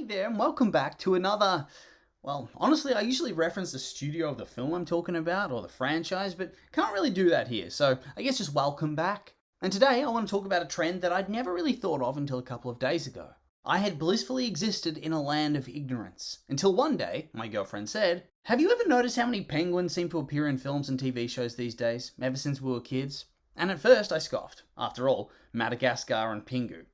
Hey there, and welcome back to another. Well, honestly, I usually reference the studio of the film I'm talking about or the franchise, but can't really do that here, so I guess just welcome back. And today I want to talk about a trend that I'd never really thought of until a couple of days ago. I had blissfully existed in a land of ignorance until one day my girlfriend said, "Have you ever noticed how many penguins seem to appear in films and TV shows these days, ever since we were kids?" And at first I scoffed. After all, Madagascar and Pingu.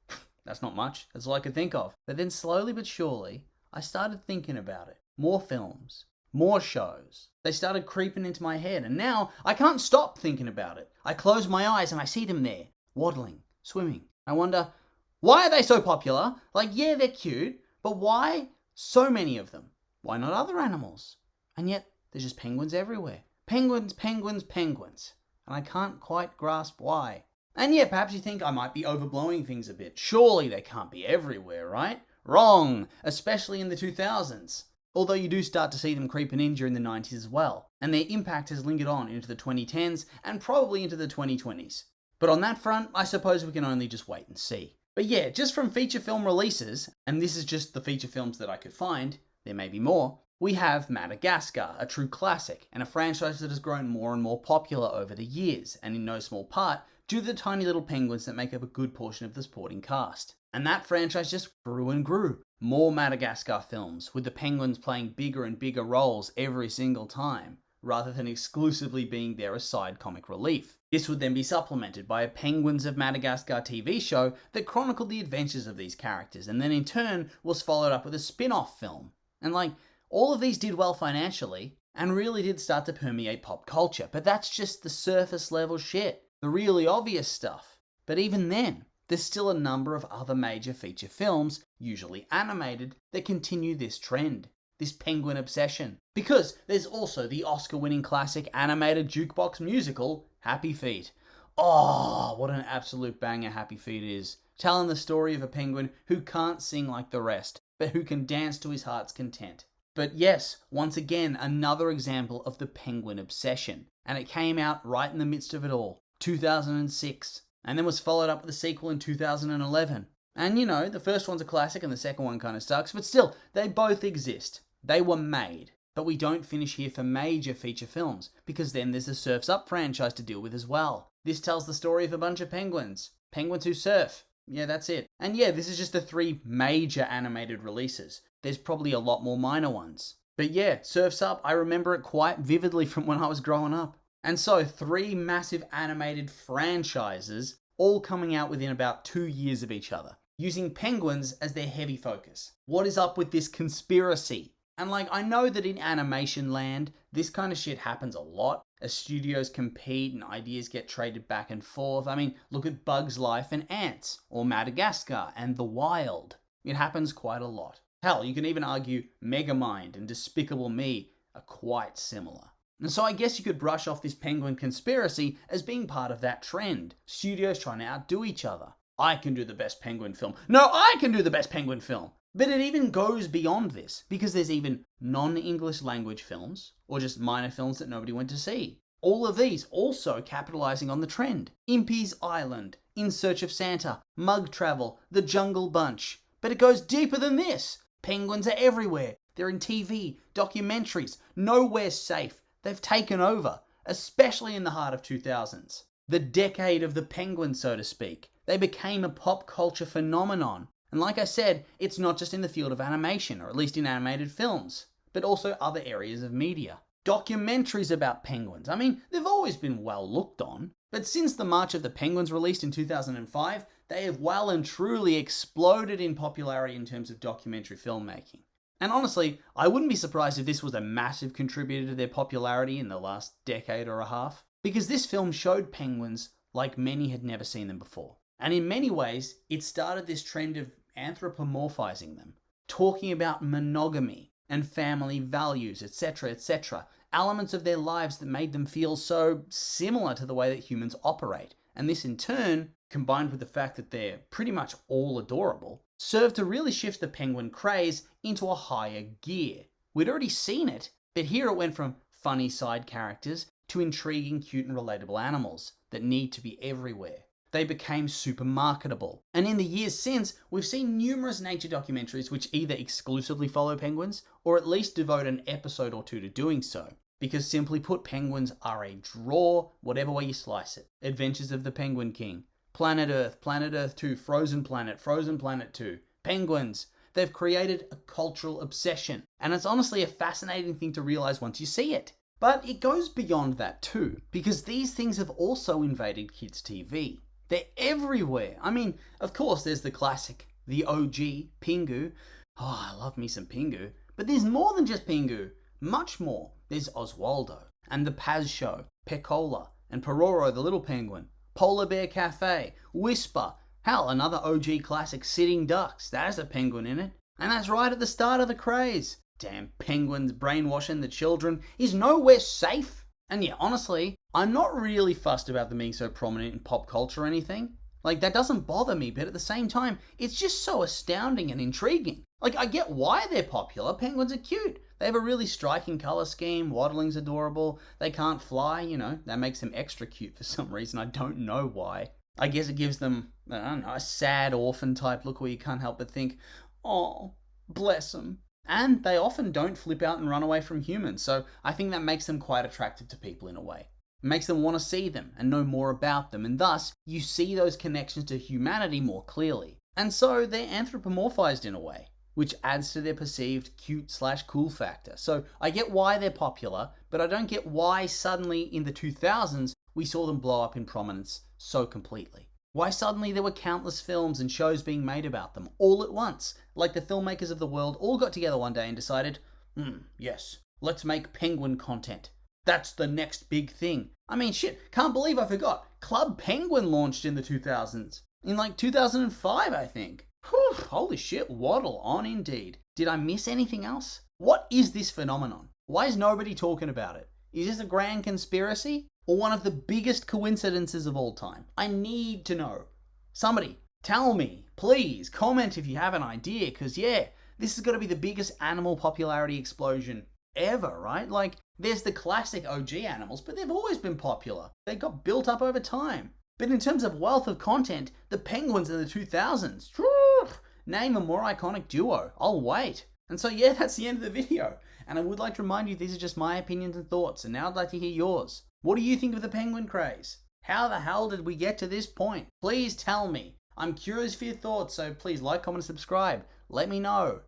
That's not much, that's all I could think of. But then slowly but surely, I started thinking about it. More films, more shows. They started creeping into my head, and now I can't stop thinking about it. I close my eyes and I see them there, waddling, swimming. I wonder, why are they so popular? Like, yeah, they're cute, but why so many of them? Why not other animals? And yet, there's just penguins everywhere. Penguins, penguins, penguins. And I can't quite grasp why. And yeah, perhaps you think I might be overblowing things a bit. Surely they can't be everywhere, right? Wrong, especially in the 2000s. Although you do start to see them creeping in during the 90s as well, and their impact has lingered on into the 2010s and probably into the 2020s. But on that front, I suppose we can only just wait and see. But yeah, just from feature film releases, and this is just the feature films that I could find, there may be more, we have Madagascar, a true classic, and a franchise that has grown more and more popular over the years, and in no small part, due to the tiny little penguins that make up a good portion of the supporting cast. And that franchise just grew and grew. More Madagascar films, with the penguins playing bigger and bigger roles every single time, rather than exclusively being there as side comic relief. This would then be supplemented by a Penguins of Madagascar TV show that chronicled the adventures of these characters, and then in turn was followed up with a spin-off film. And all of these did well financially, and really did start to permeate pop culture, but that's just the surface level shit. The really obvious stuff. But even then, there's still a number of other major feature films, usually animated, that continue this trend, this penguin obsession. Because there's also the Oscar-winning classic animated jukebox musical, Happy Feet. Oh, what an absolute banger Happy Feet is. Telling the story of a penguin who can't sing like the rest, but who can dance to his heart's content. But yes, once again, another example of the penguin obsession. And it came out right in the midst of it all. 2006, and then was followed up with a sequel in 2011. And the first one's a classic and the second one kind of sucks, but still, they both exist. They were made. But we don't finish here for major feature films, because then there's the Surf's Up franchise to deal with as well. This tells the story of a bunch of penguins. Penguins who surf. Yeah, that's it. And yeah, this is just the 3 major animated releases. There's probably a lot more minor ones. But yeah, Surf's Up, I remember it quite vividly from when I was growing up. And so, 3 massive animated franchises, all coming out within about 2 years of each other, using penguins as their heavy focus. What is up with this conspiracy? And I know that in animation land, this kind of shit happens a lot, as studios compete and ideas get traded back and forth. I mean, look at Bug's Life and Ants, or Madagascar and The Wild. It happens quite a lot. Hell, you can even argue Megamind and Despicable Me are quite similar. And so I guess you could brush off this penguin conspiracy as being part of that trend. Studios trying to outdo each other. I can do the best penguin film. No, I can do the best penguin film. But it even goes beyond this, because there's even non-English language films, or just minor films that nobody went to see. All of these also capitalizing on the trend. Impy's Island, In Search of Santa, Mug Travel, The Jungle Bunch. But it goes deeper than this. Penguins are everywhere. They're in TV, documentaries, nowhere's safe. They've taken over, especially in the heart of 2000s. The decade of the penguin, so to speak. They became a pop culture phenomenon. And like I said, it's not just in the field of animation, or at least in animated films, but also other areas of media. Documentaries about penguins. I mean, they've always been well looked on, but since the March of the Penguins released in 2005, they have well and truly exploded in popularity in terms of documentary filmmaking. And honestly, I wouldn't be surprised if this was a massive contributor to their popularity in the last decade or a half, because this film showed penguins like many had never seen them before. And in many ways, it started this trend of anthropomorphizing them, talking about monogamy and family values, etc., etc., elements of their lives that made them feel so similar to the way that humans operate. And this in turn, combined with the fact that they're pretty much all adorable, served to really shift the penguin craze into a higher gear. We'd already seen it, but here it went from funny side characters to intriguing, cute and relatable animals that need to be everywhere. they became super marketable. And in the years since, we've seen numerous nature documentaries which either exclusively follow penguins or at least devote an episode or two to doing so. Because simply put, penguins are a draw, whatever way you slice it. Adventures of the Penguin King, Planet Earth 2, Frozen Planet 2, penguins. They've created a cultural obsession. And it's honestly a fascinating thing to realize once you see it. But it goes beyond that too, because these things have also invaded kids' TV. They're everywhere. I mean, of course, there's the classic, the OG, Pingu. Oh, I love me some Pingu. But there's more than just Pingu. Much more. There's Oswaldo, and the Paz Show, Pecola, and Pororo the Little Penguin, Polar Bear Cafe, Whisper, hell, another OG classic, Sitting Ducks. That has a penguin in it. And that's right at the start of the craze. Damn penguins brainwashing the children is nowhere safe. And yeah, honestly, I'm not really fussed about them being so prominent in pop culture or anything. Like, that doesn't bother me, but at the same time, it's just so astounding and intriguing. Like, I get why they're popular. Penguins are cute. They have a really striking color scheme. Waddling's adorable. They can't fly, that makes them extra cute for some reason. I don't know why. I guess it gives them, I don't know, a sad orphan type look where you can't help but think, oh, bless them. And they often don't flip out and run away from humans, so I think that makes them quite attractive to people in a way. It makes them want to see them and know more about them, and thus you see those connections to humanity more clearly. And so they're anthropomorphized in a way, which adds to their perceived cute/cool factor. So I get why they're popular, but I don't get why suddenly in the 2000s we saw them blow up in prominence so completely. Why suddenly there were countless films and shows being made about them all at once, like the filmmakers of the world all got together one day and decided, yes, let's make penguin content. That's the next big thing. I mean, shit, can't believe I forgot. Club Penguin launched in the 2000s. In like 2005, I think. Whew, holy shit, waddle on indeed. Did I miss anything else? What is this phenomenon? Why is nobody talking about it? Is this a grand conspiracy? Or one of the biggest coincidences of all time? I need to know. Somebody, tell me. Please, comment if you have an idea, because yeah, this is going to be the biggest animal popularity explosion ever, right? Like, there's the classic OG animals, but they've always been popular. They got built up over time. But in terms of wealth of content, the penguins in the 2000s, name a more iconic duo. I'll wait. And so yeah, that's the end of the video. And I would like to remind you, these are just my opinions and thoughts, and now I'd like to hear yours. What do you think of the penguin craze? How the hell did we get to this point? Please tell me. I'm curious for your thoughts, so please like, comment, and subscribe. Let me know.